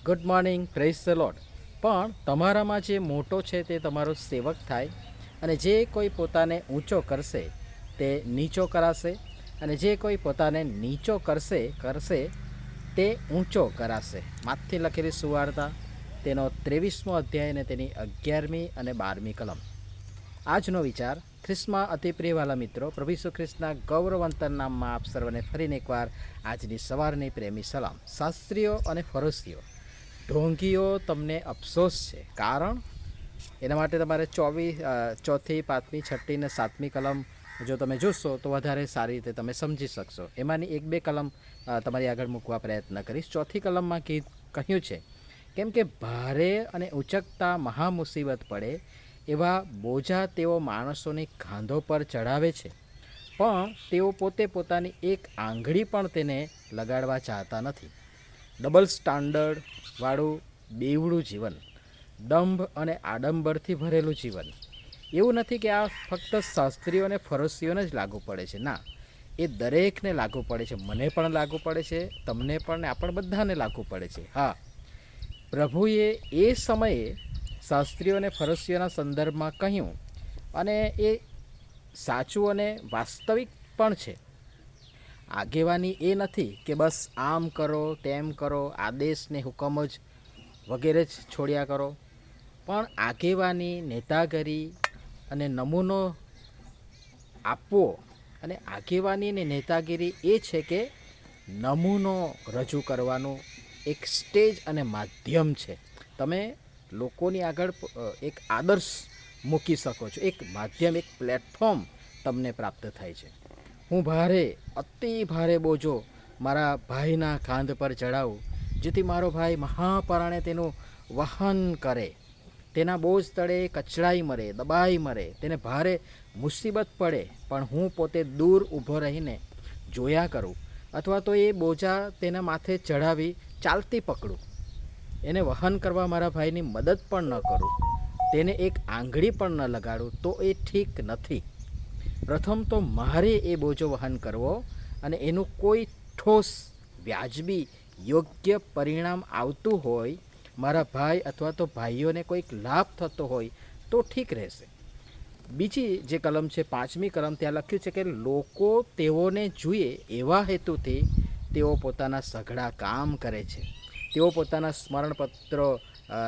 Good morning, praise the lord. પણ તમારામાં જે મોટો છે તે તમારો સેવક થાય, અને જે કોઈ પોતાને ઊંચો કરશે તે નીચો કરાશે, અને જે કોઈ પોતાને નીચો કરશે તે ઊંચો કરાશે. માથથી લખેલી સુવાર્તા તેનો 23મો અધ્યાય અને તેની 11મી અને 12મી કલમ. આજનો વિચાર ખ્રિસ્તમાં અતિ પ્રિયવાલા મિત્રો, પ્રભુ ઈસુ ખ્રિસ્તના ગૌરવવંતન નામમાં આપ સર્વને ફરીને એકવાર આજની સવારની પ્રેમી સલામ. શાસ્ત્રીઓ અને ફરોશીઓ, ઢોંગીઓ, તમને અફસોસ છે. કારણ એના માટે તમારે ચોથી, પાંચમી, છઠ્ઠી અને સાતમી કલમ જો તમે જોશો તો વધારે સારી રીતે તમે સમજી શકશો. એમાંની એક બે કલમ તમારી આગળ મૂકવા પ્રયત્ન કરીશ. ચોથી કલમમાં કહ્યું છે, કેમ કે ભારે અને ઉચકતા મહા મુસીબત પડે એવા બોજા તેઓ માણસોની કાંધો પર ચડાવે છે, પણ તેઓ પોતે પોતાની એક આંગળી પણ તેને લગાડવા ચાહતા નથી. ડબલ સ્ટાન્ડર્ડ વાળું બેવડું જીવન, દંભ અને આડંબરથી ભરેલું જીવન. એવું નથી કે આ ફક્ત શાસ્ત્રીઓ અને ફરોશીઓને જ લાગુ પડે છે. ના, એ દરેકને લાગુ પડે છે. મને પણ લાગુ પડે છે, તમને પણ, આપણે બધાને લાગુ પડે છે. હા, પ્રભુએ એ સમયે શાસ્ત્રીઓ અને ફરોશીઓના સંદર્ભમાં કહ્યું, અને એ સાચું અને વાસ્તવિક પણ છે. આગેવાની એ નથી કે બસ આમ કરો તેમ કરો, આદેશને હુકમ જ વગેરે જ છોડ્યા કરો. પણ આગેવાની, નેતાગરી અને નમૂનો આપવો, અને આગેવાની અને નેતાગીરી એ છે કે નમૂનો રજૂ કરવાનું એક સ્ટેજ અને માધ્યમ છે. તમે લોકોની આગળ એક આદર્શ મૂકી શકો છો. એક માધ્યમ, એક પ્લેટફોર્મ તમને પ્રાપ્ત થાય છે. હું અતિ ભારે બોજો મારા ભાઈના કાંધ પર ચડાવું, જેથી મારો ભાઈ મહાપરાણે તેનું વહન કરે. તેના બોજ તળે કચડાઈ મરે, દબાઈ મરે, તેને ભારે મુસીબત પડે, પણ હું પોતે દૂર ઊભો રહીને જોયા કરું, અથવા તો એ બોજા તેના માથે ચડાવી ચાલતી પકડું, એને વહન કરવા મારા ભાઈની મદદ પણ ન કરું, તેને એક આંગળી પણ ન લગાડું, તો એ ઠીક નથી. પ્રથમ તો મારે એ બોજો વહન કરવો, અને એનું કોઈ ઠોસ, વ્યાજબી, યોગ્ય પરિણામ આવતું હોય, મારા ભાઈ અથવા તો ભાઈઓને કોઈક લાભ થતો હોય તો ઠીક રહેશે. બીજી જે કલમ છે, પાંચમી કલમ, ત્યાં લખ્યું છે કે લોકો તેઓને જુએ એવા હેતુથી તેઓ પોતાના સઘળા કામ કરે છે. તેઓ પોતાના સ્મરણપત્રો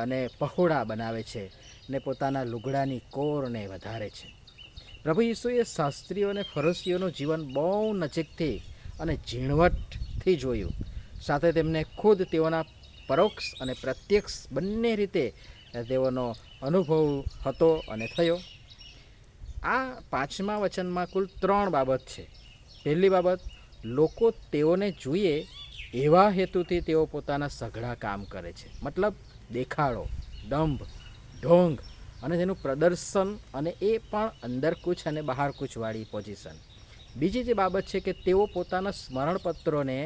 અને પહોળા બનાવે છે, ને પોતાના લુગડાની કોરને વધારે છે. પ્રભુ ઈસુએ શાસ્ત્રીઓ અને ફરોશીઓનું જીવન બહુ નજીકથી અને ઝીણવટથી જોયું. સાથે તેમને ખુદ તેઓના પરોક્ષ અને પ્રત્યક્ષ બંને રીતે તેઓનો અનુભવ હતો અને થયો. આ પાંચમા વચનમાં કુલ 3 બાબત છે. પહેલી બાબત, લોકો તેઓને જોઈએ એવા હેતુથી તેઓ પોતાના સઘળા કામ કરે છે. મતલબ દેખાડો, દંભ, ઢોંગ અને તેનું પ્રદર્શન, અને એ પણ અંદર કૂચ અને બહાર કૂચવાળી પોઝિશન. બીજી જે બાબત છે કે તેઓ પોતાના સ્મરણપત્રોને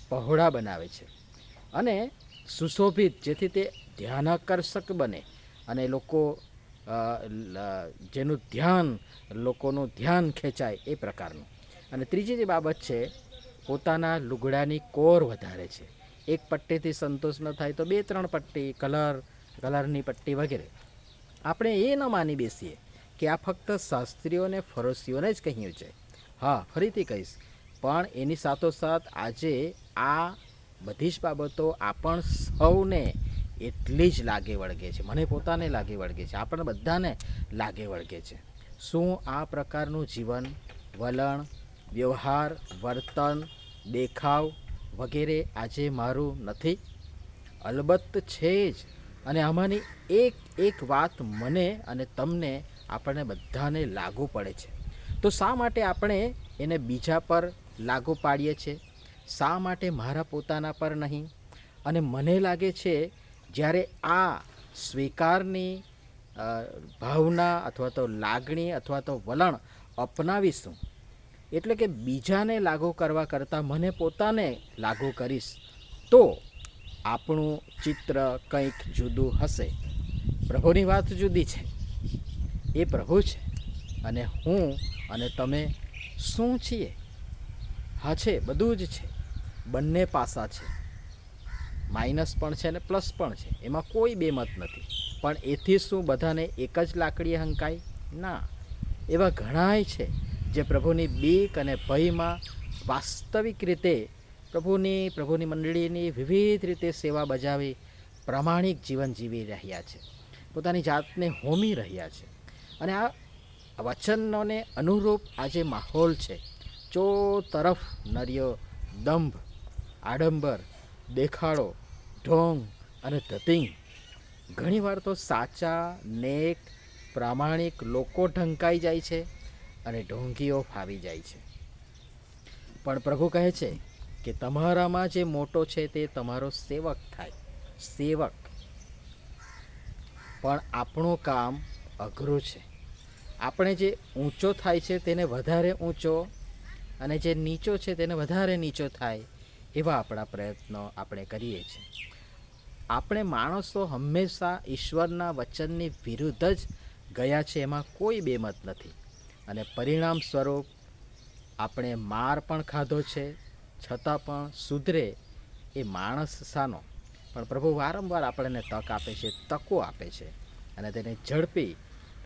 પહોળા બનાવે છે અને સુશોભિત, જેથી તે ધ્યાનાકર્ષક બને અને જેનું ધ્યાન, લોકોનું ધ્યાન ખેંચાય એ પ્રકારનું. અને ત્રીજી જે બાબત છે, પોતાના લુગડાની કોર વધારે છે. એક પટ્ટીથી સંતોષ ન થાય તો 2-3 પટ્ટી, કલરની પટ્ટી વગેરે. આપણે એ ન માની બેસીએ કે આ ફક્ત શાસ્ત્રીઓને ફરોશીઓને જ કહ્યું છે. હા, ફરીથી કહીશ, પણ એની સાથોસાથ આજે આ બધી જ બાબતો આપણ સૌને એટલી જ લાગે વળગે છે. મને પોતાને લાગે વળગે છે, આપણને બધાને લાગે વળગે છે. શું આ પ્રકારનું જીવન, વલણ, વ્યવહાર, વર્તન, દેખાવ વગેરે આજે મારું નથી? અલબત્ત છે જ. અને આમાંની એક વાત મને અને તમને, આપણને બધાને લાગુ પડે છે. તો શા માટે આપણે એને બીજા પર લાગુ પાડીએ છીએ? શા માટે મારા પોતાના પર નહીં? અને મને લાગે છે જ્યારે આ સ્વીકારની ભાવના અથવા તો લાગણી અથવા તો વલણ અપનાવીશું, એટલે કે બીજાને લાગુ કરવા કરતાં મને પોતાને લાગુ કરીશ, તો આપણું ચિત્ર કંઈક જુદું હશે. પ્રભુની વાત જુદી છે. એ પ્રભુ છે, અને હું અને તમે શું છીએ? હા, છે, બધું જ છે. બંને પાસા છે. માઇનસ પણ છે અને પ્લસ પણ છે, એમાં કોઈ બેમત નથી. પણ એથી શું બધાને એક જ લાકડીએ હંકાય? ના, એવા ઘણાય છે જે પ્રભુની બીક અને ભયમાં વાસ્તવિક રીતે પ્રભુની મંડળીની વિવિધ રીતે સેવા બજાવી પ્રામાણિક જીવન જીવી રહ્યા છે, પોતાની જાતને હોમી રહ્યા છે. અને આ વચનોને અનુરૂપ આ જે માહોલ છે, ચો તરફ નર્યો દંભ, આડંબર, દેખાડો, ઢોંગ અને ધતિંગ. ઘણીવાર તો સાચા, નેક, પ્રામાણિક લોકો ઢંકાઈ જાય છે અને ઢોંગીઓ ફાવી જાય છે. પણ પ્રભુ કહે છે કે તમારામાં જે મોટો છે તે તમારો સેવક થાય. સેવક. પણ આપણું કામ અઘરું છે. આપણે જે ઊંચો થાય છે તેને વધારે ઊંચો, અને જે નીચો છે તેને વધારે નીચો થાય એવા આપણા પ્રયત્નો આપણે કરીએ છીએ. આપણે માણસો હંમેશા ઈશ્વરના વચનની વિરુદ્ધ જ ગયા છે, એમાં કોઈ બેમત નથી. અને પરિણામ સ્વરૂપ આપણે માર પણ ખાધો છે, છતાં પણ સુધરે એ માણસ સાનો. પણ પ્રભુ વારંવાર આપણને તક આપે છે, તકો આપે છે, અને તેને ઝડપી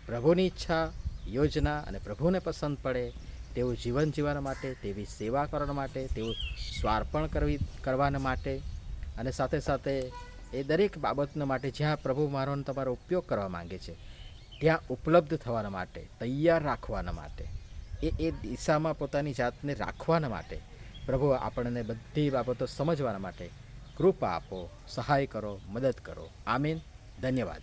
પ્રભુની ઈચ્છા, યોજના અને પ્રભુને પસંદ પડે તેવું જીવન જીવવા માટે, તેવી સેવા કરવા માટે, તેવું સ્વાર્પણ કરવાના માટે, અને સાથે સાથે એ દરેક બાબતના માટે જ્યાં પ્રભુ મારો તમારો ઉપયોગ કરવા માંગે છે ત્યાં ઉપલબ્ધ થવાના માટે, તૈયાર રાખવાના માટે, એ દિશામાં પોતાની જાતને રાખવાના માટે પ્રભુ આપણને બધી બાબતો સમજવાના માટે કૃપા આપો, સહાય કરો, મદદ કરો. આમીન. ધન્યવાદ.